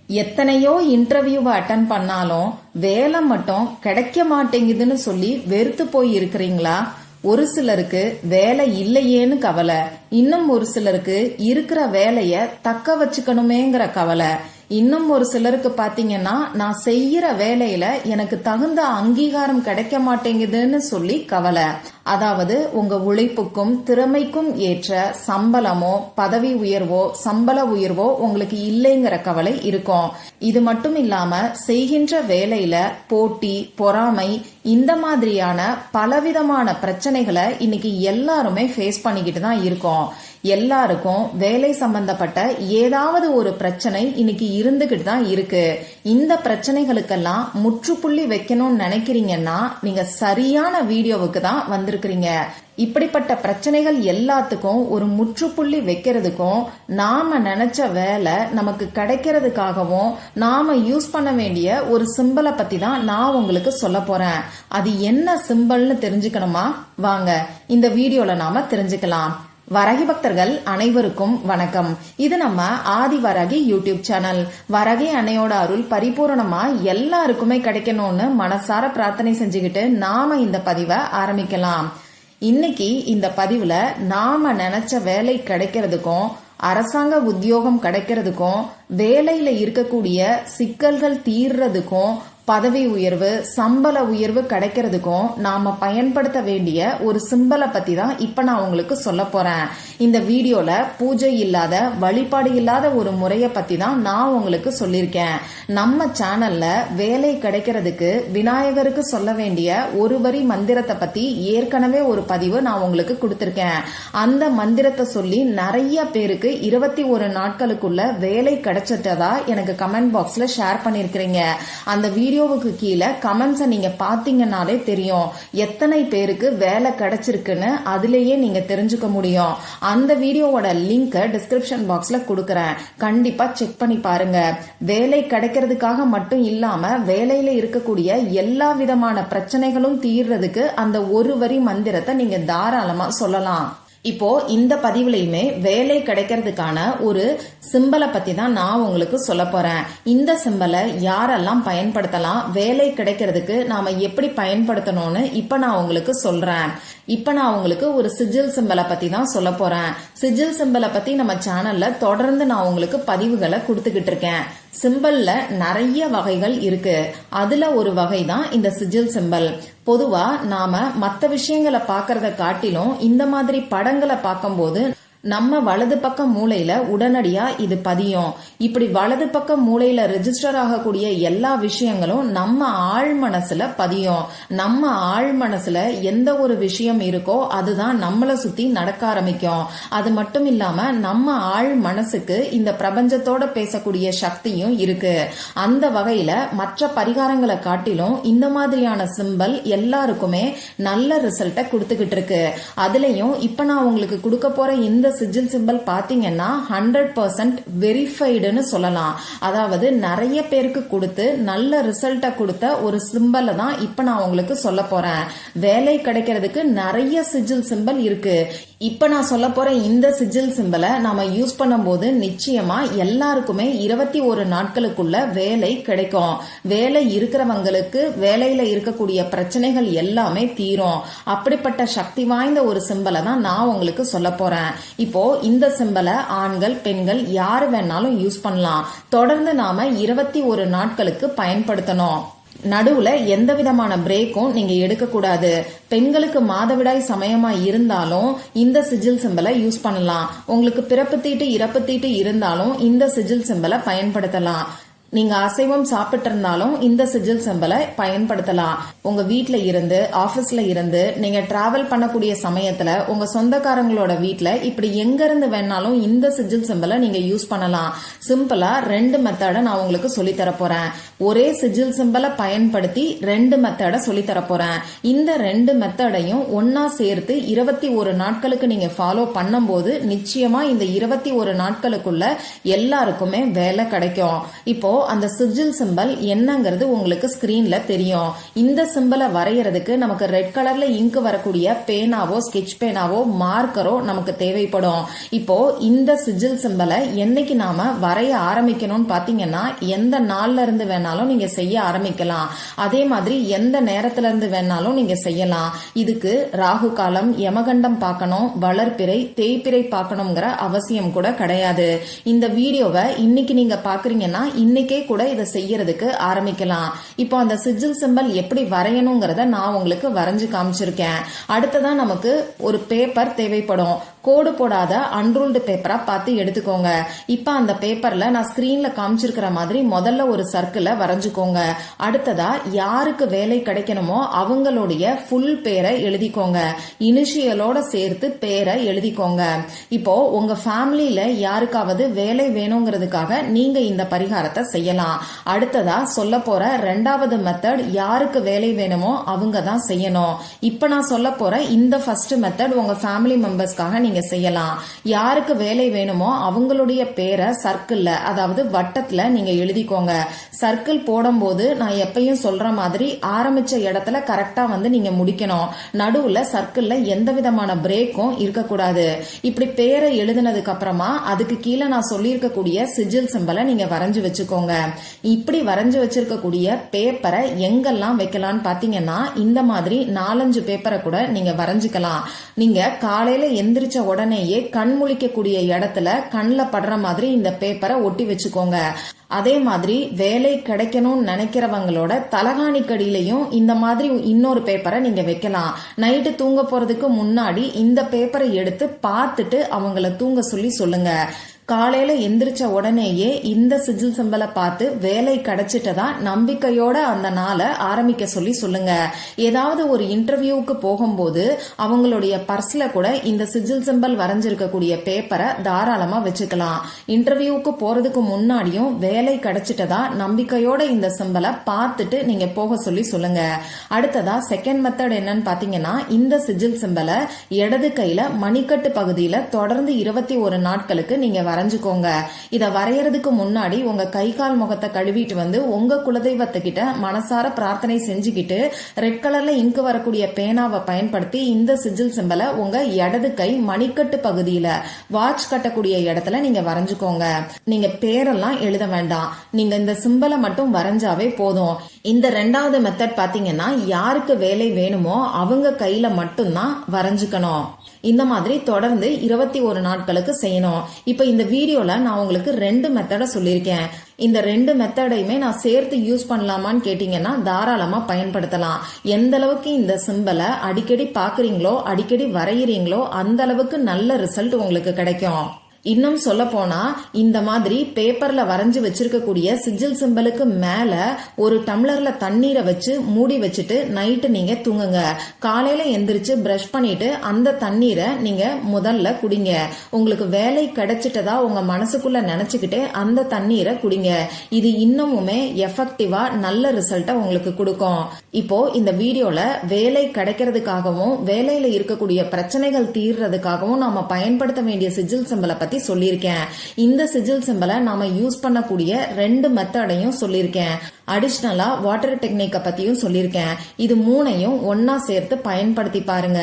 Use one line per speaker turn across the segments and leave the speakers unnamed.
எத்தனையோ இன்டர்வியூவை அட்டன் பண்ணாலும் வேலை மட்டும் கிடைக்க மாட்டேங்குதுன்னு சொல்லி வெறுத்து போய் இருக்கிறீங்களா? ஒரு சிலருக்கு வேலை இல்லையேன்னு கவலை, இன்னும் ஒரு சிலருக்கு இருக்கிற வேலைய தக்க வச்சுக்கணுமேங்கிற கவலை, இன்னும் ஒரு சிலருக்கு பாத்தீங்கன்னா நான் செய்யற வேலையில எனக்கு தகுந்த அங்கீகாரம் கிடைக்க மாட்டேங்குதுன்னு சொல்லி கவலை. அதாவது உங்க உழைப்புக்கும் திறமைக்கும் ஏற்ற சம்பளமோ பதவி உயர்வோ சம்பள உயர்வோ உங்களுக்கு இல்லைங்கிற கவலை இருக்கும். இது மட்டும் இல்லாம செய்கின்ற வேலையில போட்டி பொறாமை இந்த மாதிரியான பலவிதமான பிரச்சனைகளை இன்னைக்கு எல்லாருமே ஃபேஸ் பண்ணிக்கிட்டு தான் இருக்கோம். எல்லாருக்கும் வேலை சம்பந்தப்பட்ட ஏதாவது ஒரு பிரச்சனை இன்னைக்கு இருந்துகிட்டு தான் இருக்கு. இந்த பிரச்சனைகளுக்கெல்லாம் முற்றுப்புள்ளி வைக்கணும்னு நினைக்கிறீங்கன்னா நீங்க சரியான வீடியோவுக்கு தான் வந்திருக்கிறீங்க. இப்படிப்பட்ட பிரச்சனைகள் எல்லாத்துக்கும் ஒரு முற்றுப்புள்ளி வைக்கிறதுக்கும் நாம நினைச்ச வேலை நமக்கு கிடைக்கிறதுக்காகவும் நாம யூஸ் பண்ண வேண்டிய ஒரு சிம்பலை பத்தி தான் நான் உங்களுக்கு சொல்ல போறேன். அது என்ன சிம்பல்னு தெரிஞ்சுக்கணுமா? வாங்க இந்த வீடியோல நாம தெரிஞ்சுக்கலாம். வரகி பக்தர்கள் அனைவருக்கும் வணக்கம். இது நம்ம ஆதி வரகி யூடியூப் சேனல். வரகி அன்னையோட அருள் பரிபூரணமா எல்லாருக்குமே கிடைக்கணும்னு மனசார பிரார்த்தனை செஞ்சுக்கிட்டு நாம இந்த பதிவை ஆரம்பிக்கலாம். இன்னைக்கு இந்த பதிவுல நாம நினைச்ச வேலை கிடைக்கிறதுக்கும் அரசாங்க உத்தியோகம் கிடைக்கிறதுக்கும் வேலையில இருக்கக்கூடிய சிக்கல்கள் தீர்றதுக்கும் பதவி உயர்வு சம்பள உயர்வு கிடைக்கிறதுக்கும் நாம பயன்படுத்த வேண்டிய ஒரு சிம்பலை பத்தி தான் இப்ப நான் உங்களுக்கு சொல்ல போறேன். இந்த வீடியோல பூஜை இல்லாத வழிபாடு இல்லாத ஒரு முறைய பத்தி தான் நான் உங்களுக்கு சொல்லியிருக்கேன். நம்ம சேனல்ல வேலை கிடைக்கிறதுக்கு விநாயகருக்கு சொல்ல வேண்டிய ஒரு வரி மந்திரத்தை பத்தி ஏற்கனவே ஒரு பதிவு நான் உங்களுக்கு கொடுத்திருக்கேன். அந்த மந்திரத்தை சொல்லி நிறைய பேருக்கு 21 நாட்களுக்குள்ள வேலை கிடைச்சிட்டதா எனக்கு கமெண்ட் பாக்ஸ்ல ஷேர் பண்ணிருக்கிறீங்க. அந்த வீடியோவுக்கு கீழே கமெண்ட்ஸை நீங்க பாத்தீங்கன்னாலே தெரியும் எத்தனை பேருக்கு வேலை கிடைச்சிருக்குன்னு. அதுலயே நீங்க தெரிஞ்சுக்க முடியும். அந்த வீடியோவோட லிங்க் டிஸ்கிரிப்ஷன் பாக்ஸ்ல கொடுக்கறேன். கண்டிப்பா செக் பண்ணி பாருங்க. வேலை கிடைக்கிறதுக்காக மட்டும் இல்லாம வேலையில இருக்கக்கூடிய எல்லா விதமான பிரச்சனைகளும் தீர்றதுக்கு அந்த ஒரு வரி மந்திரத்தை நீங்க தாராளமா சொல்லலாம். இப்போ இந்த பதிவுலையுமே வேலை கிடைக்கிறதுக்கான ஒரு சிம்பலை பத்தி தான் நான் உங்களுக்கு சொல்ல போறேன். இந்த சிம்பலை யாரெல்லாம் பயன்படுத்தலாம், வேலை கிடைக்கிறதுக்கு நாம எப்படி பயன்படுத்தணும்னு இப்ப நான் உங்களுக்கு சொல்றேன். இப்ப நான் உங்களுக்கு ஒரு சிஜில் சிம்பலை பத்தி தான் சொல்ல போறேன். சிஜில் சிம்பலை பத்தி நம்ம சேனல்ல தொடர்ந்து நான் உங்களுக்கு பதிவுகளை கொடுத்துக்கிட்டு இருக்கேன். சிம்பல்ல நிறைய வகைகள் இருக்கு. அதுல ஒரு வகை தான் இந்த சிஜில் சிம்பல். பொதுவா நாம மத்த விஷயங்களை பாக்கறத காட்டிலும் இந்த மாதிரி படங்களை பார்க்கும்போது நம்ம வலது பக்க மூளையில உடனடியா இது பதியும். இப்படி வலது பக்க மூளையில ரெஜிஸ்டர் ஆகக்கூடிய எல்லா விஷயங்களும் நம்ம ஆழ் மனசுல பதியும். நம்ம ஆழ் மனசுல எந்த ஒரு விஷயம் இருக்கோ அதுதான் நம்மளை சுத்தி நடக்க ஆரம்பிக்கும். அது மட்டும் இல்லாம நம்ம ஆழ் மனசுக்கு இந்த பிரபஞ்சத்தோட பேசக்கூடிய சக்தியும் இருக்கு. அந்த வகையில மற்ற பரிகாரங்களை காட்டிலும் இந்த மாதிரியான சிம்பல் எல்லாருக்குமே நல்ல ரிசல்ட்டை கொடுத்துக்கிட்டு இருக்கு. அதுலயும் இப்ப நான் உங்களுக்கு கொடுக்க போற இந்த சிஜில் சிம்பல் பாத்தீங்கன்னா 100% வெரிஃபைடுன்னு சொல்லலாம். அதாவது நிறைய பேருக்கு கொடுத்து நல்ல ரிசல்ட்டை கொடுத்த ஒரு சிம்பலை தான் இப்ப நான் உங்களுக்கு சொல்ல போறேன். வேலை கிடைக்கிறதுக்கு நிறைய சிஜில் சிம்பல் இருக்கு. இப்ப நான் சொல்ல போற இந்த சிஜில் சிம்பலை நாம யூஸ் பண்ணும்போது நிச்சயமா எல்லாருக்குமே 21 நாட்களுக்குள்ள வேலை கிடைக்கும். வேலை இருக்கிறவங்களுக்கு வேலையில இருக்கக்கூடிய பிரச்சனைகள் எல்லாமே தீரும். அப்படிப்பட்ட சக்தி வாய்ந்த ஒரு சிம்பலை தான் நான் உங்களுக்கு சொல்ல போறேன். இப்போ இந்த சிம்பலை ஆண்கள் பெண்கள் யாரு வேணாலும் யூஸ் பண்ணலாம். தொடர்ந்து நாம 21 நாட்களுக்கு பயன்படுத்தணும். நடுவுல எந்த விதமான பிரேக்கும் நீங்க எடுக்க கூடாது. பெண்களுக்கு மாதவிடாய் சமயமா இருந்தாலும் இந்த சிஜில் சிம்பலை யூஸ் பண்ணலாம். உங்களுக்கு பிறப்பு தீட்டு இறப்பு தீட்டு இருந்தாலும் இந்த சிஜில் சிம்பலை பயன்படுத்தலாம். நீங்க அசைவம் சாப்பிட்டு இருந்தாலும் இந்த சிஜில் சிம்பலை பயன்படுத்தலாம். உங்க வீட்ல இருந்து ஆபீஸ்ல இருந்து நீங்க டிராவல் பண்ணக்கூடிய சமயத்துல உங்க சொந்தக்காரங்களோட வீட்ல இப்படி எங்க இருந்து வேணாலும் இந்த சிஜில் சிம்பலை நீங்க யூஸ் பண்ணலாம். சிம்பிளா 2 மெத்தட நான் உங்களுக்கு சொல்லி தர போறேன். ஒரே சிஜில் சிம்பலை பயன்படுத்தி 2 மெத்தட சொல்லி தர போறேன். இந்த 2 மெத்தடையும் ஒன்னா சேர்த்து 21 நாட்களுக்கு நீங்க ஃபாலோ பண்ணும்போது நிச்சயமா இந்த 21 நாட்களுக்குள்ள எல்லாருக்குமே வேலை கிடைக்கும். இப்போ அந்த சிஜில் சிம்பல் என்னங்கிறது உங்களுக்கு ஸ்கிரீன்ல தெரியும். இந்த சிம்பலை வரையறதுக்கு நமக்கு ரெட் கலர்ல இங்கு வரக்கூடிய பேனாவோ ஸ்கெட்ச் பேனாவோ மார்க்கரோ நமக்கு தேவைப்படும். இப்போ இந்த சிஜில் சிம்பலை என்னைக்கு நாம வரைய ஆரம்பிக்கணும்னு பாத்தீங்கன்னா எந்த நாள்ல இருந்து வேணாலும் நீங்க செய்ய ஆரம்பிக்கலாம். அதே மாதிரி எந்த நேரத்துல இருந்து வேணாலும் நீங்க செய்யலாம். இதுக்கு ராகு காலம், யமகண்டம் பார்க்கணும், வளர்பிறை, தேய்பிறை பார்க்கணுங்கிற அவசியம் கூட கிடையாது. இந்த வீடியோவை இன்னைக்கு நீங்க பாக்குறீங்கன்னா இன்னைக்கே கூட இதை செய்யறதுக்கு ஆரம்பிக்கலாம். இப்போ அந்த சிஜில் சிம்பல் எப்படி வரையணுங்கிறத நான் உங்களுக்கு வரைஞ்சு காமிச்சிருக்கேன். அடுத்ததான் நமக்கு ஒரு பேப்பர் தேவைப்படும். கோடு போடாத அன்ரூல்டு பேப்பரா பார்த்து எடுத்துக்கோங்க. இப்ப அந்த பேப்பர்ல நான் ஸ்கிரீன்ல காமிச்சிருக்கிற மாதிரி முதல்ல ஒரு சர்க்கிளை வரைஞ்சுக்கோங்க. அடுத்ததா யாருக்கு வேலை கிடைக்கணுமோ அவங்களுடைய ஃபுல் பேரை எழுதிக்கோங்க. இனிஷியலோட சேர்த்து பேரை எழுதிக்கோங்க. இப்போ உங்க ஃபேமிலியில யாருக்காவது வேலை வேணுங்கிறதுக்காக நீங்க இந்த பரிகாரத்தை செய்யலாம். அடுத்ததா சொல்ல போற ரெண்டாவது மெத்தட் யாருக்கு வேலை வேணுமோ அவங்க தான் செய்யணும். இப்ப நான் சொல்ல போற இந்த ஃபர்ஸ்ட் மெத்தட் உங்க ஃபேமிலி மெம்பர்ஸ்க்காக நீங்க செய்யலாம். யாருக்கு வேலை வேணுமோ அவங்களுடைய பேரை சர்க்கிள்ல, அதாவது வட்டத்துல நீங்க எழுதிக்கோங்க. சர்க்கிள் போடும் போது நான் எப்பயும் சொல்ற மாதிரி ஆரம்பிச்ச இடத்துல கரெக்டா வந்து நீங்க முடிக்கணும். நடுவுல சர்க்கிள்ல எந்த விதமான பிரேக்கும் இருக்கக்கூடாது. இப்படி பேரை எழுதினதுக்கு அப்புறமா அதுக்கு கீழே நான் சொல்லியிருக்கக்கூடிய சிஜில் சிம்பலை நீங்க வரைஞ்சு வச்சுக்கோங்க. இப்படி வரைஞ்சு வச்சிருக்கக்கூடிய பேப்பரை எங்கெல்லாம் வைக்கலாம்னு பாத்தீங்கன்னா இந்த மாதிரி 4-5 பேப்பரை கூட நீங்க வரைஞ்சுக்கலாம். நீங்க காலையில எந்திரிச்ச உடனேயே கண் முழிக்கக்கூடிய இடத்துல கண்ணில் படுற மாதிரி இந்த பேப்பரை ஒட்டி வச்சுக்கோங்க. அதே மாதிரி வேலை கிடைக்கணும்னு நினைக்கிறவங்களோட தலகாணிக்கடியிலையும் இந்த மாதிரி இன்னொரு பேப்பரை நீங்க வைக்கலாம். நைட்டு தூங்க போறதுக்கு முன்னாடி இந்த பேப்பரை எடுத்து பார்த்துட்டு அவங்கள தூங்க சொல்லி சொல்லுங்க. காலையில எந்திரிச்ச உடனேயே இந்த சிஜில் சிம்பலை பார்த்து வேலை கிடைச்சிட்டதா நம்பிக்கையோட அந்த நாளை ஆரம்பிக்க சொல்லி சொல்லுங்க. ஏதாவது ஒரு இன்டர்வியூக்கு போகும்போது அவங்களுடைய பர்ஸ்ல கூட இந்த சிஜில் சிம்பல் வரைஞ்சிருக்கக்கூடிய பேப்பரை தாராளமா வச்சுக்கலாம். இன்டர்வியூக்கு போறதுக்கு முன்னாடியும் வேலை கிடைச்சிட்டதா நம்பிக்கையோட இந்த சிம்பலை பார்த்துட்டு நீங்க போக சொல்லி சொல்லுங்க. அடுத்ததா செகண்ட் மெத்தட் என்னன்னு பாத்தீங்கன்னா இந்த சிஜில் சிம்பலை இடது கையில மணிக்கட்டு பகுதியில தொடர்ந்து 21 நாட்களுக்கு நீங்க வரைஞ்சுக்கோங்க. இத வரையறதுக்கு முன்னாடி உங்க கை கால் முகத்தை கழுவிட்டு வந்து உங்க குலதெய்வத்துக்கிட்ட மனசார பிரார்த்தனை செஞ்சுக்கிட்டு ரெட் கலர்ல இங்கு வரக்கூடிய பேனாவை பயன்படுத்தி இந்த சிஜில் சிம்பலை உங்க இடது கை மணிக்கட்டு பகுதியில வாட்ச் கட்டக்கூடிய இடத்துல நீங்க வரைஞ்சுக்கோங்க. நீங்க பேரெல்லாம் எழுத வேண்டாம். நீங்க இந்த சிம்பலை மட்டும் வரைஞ்சாவே போதும். இந்த ரெண்டாவது மெத்தட் பாத்தீங்கன்னா யாருக்கு வேலை வேணுமோ அவங்க கையில மட்டும்தான் வரைஞ்சுக்கணும். இந்த மாதிரி தொடர்ந்து 21 நாட்களுக்கு செய்யணும். இப்ப இந்த வீடியோல நான் உங்களுக்கு 2 மெத்தட சொல்லியிருக்கேன். இந்த 2 மெத்தடையுமே நான் சேர்த்து யூஸ் பண்ணலாமான்னு கேட்டீங்கன்னா தாராளமா பயன்படுத்தலாம். எந்த அளவுக்கு இந்த சிம்பலை அடிக்கடி பாக்குறீங்களோ அடிக்கடி வரைகிறீங்களோ அந்த அளவுக்கு நல்ல ரிசல்ட் உங்களுக்கு கிடைக்கும். இன்னும் சொல்ல போனா இந்த மாதிரி பேப்பர்ல வரைஞ்சு வச்சிருக்கக்கூடிய சிஜில் சிம்பலுக்கு மேல ஒரு டம்ளர்ல தண்ணீரை வச்சு மூடி வச்சுட்டு நைட்டு நீங்க தூங்குங்க. காலையில எந்திரிச்சு பிரஷ் பண்ணிட்டு அந்த தண்ணீரை நீங்க முதல்ல குடிங்க. உங்களுக்கு வேலை கிடைச்சிட்டதா உங்க மனசுக்குள்ள நினைச்சுக்கிட்டே அந்த தண்ணீரை குடிங்க. இது இன்னமுமே எஃபெக்டிவா நல்ல ரிசல்ட்டை உங்களுக்கு கொடுக்கும். இப்போ இந்த வீடியோல வேலை கிடைக்கிறதுக்காகவும் வேலையில இருக்கக்கூடிய பிரச்சனைகள் தீர்றதுக்காகவும் நாம பயன்படுத்த வேண்டிய சிஜில் சிம்பலை பத்தி சொல்லியிருக்கேன். இந்த சிஜில் சிம்பலை நாம யூஸ் பண்ணக்கூடிய 2 மெத்தடையும் சொல்லியிருக்கேன். அடிஷனலா வாட்டர் டெக்னிக்கை பத்தியும் சொல்லியிருக்கேன். இது 3ஐயும் ஒன்னா சேர்த்து பயன்படுத்தி பாருங்க.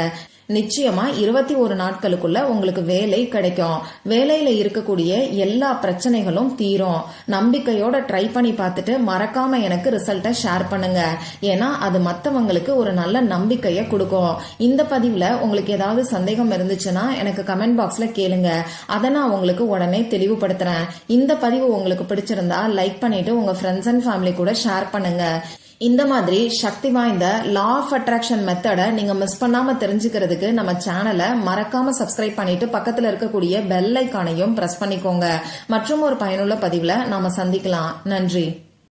நிச்சயமா 21 நாட்களுக்குள்ள உங்களுக்கு வேலை கிடைக்கும். வேலையில இருக்கக்கூடிய எல்லா பிரச்சனைகளும் தீரும். நம்பிக்கையோட ட்ரை பண்ணி பார்த்துட்டு மறக்காம எனக்கு ரிசல்ட்டை ஷேர் பண்ணுங்க. ஏன்னா அது மத்தவங்களுக்கு ஒரு நல்ல நம்பிக்கையை கொடுக்கும். இந்த பதிவுல உங்களுக்கு ஏதாவது சந்தேகம் இருந்துச்சுன்னா எனக்கு கமெண்ட் பாக்ஸ்ல கேளுங்க. அதை நான் உங்களுக்கு உடனே தெளிவுபடுத்துறேன். இந்த பதிவு உங்களுக்கு பிடிச்சிருந்தா லைக் பண்ணிட்டு உங்க ஃப்ரெண்ட்ஸ் அண்ட் ஃபேமிலி கூட ஷேர் பண்ணுங்க. இந்த மாதிரி சக்தி வாய்ந்த லா ஆஃப் அட்ராக்ஷன் மெத்தடை நீங்க மிஸ் பண்ணாம தெரிஞ்சுக்கிறதுக்கு நம்ம சேனலை மறக்காம சப்ஸ்கிரைப் பண்ணிட்டு பக்கத்துல இருக்கக்கூடிய பெல் ஐகானையும் பிரஸ் பண்ணிக்கோங்க. மற்றும் ஒரு பயனுள்ள பதிவுல நாம சந்திக்கலாம். நன்றி.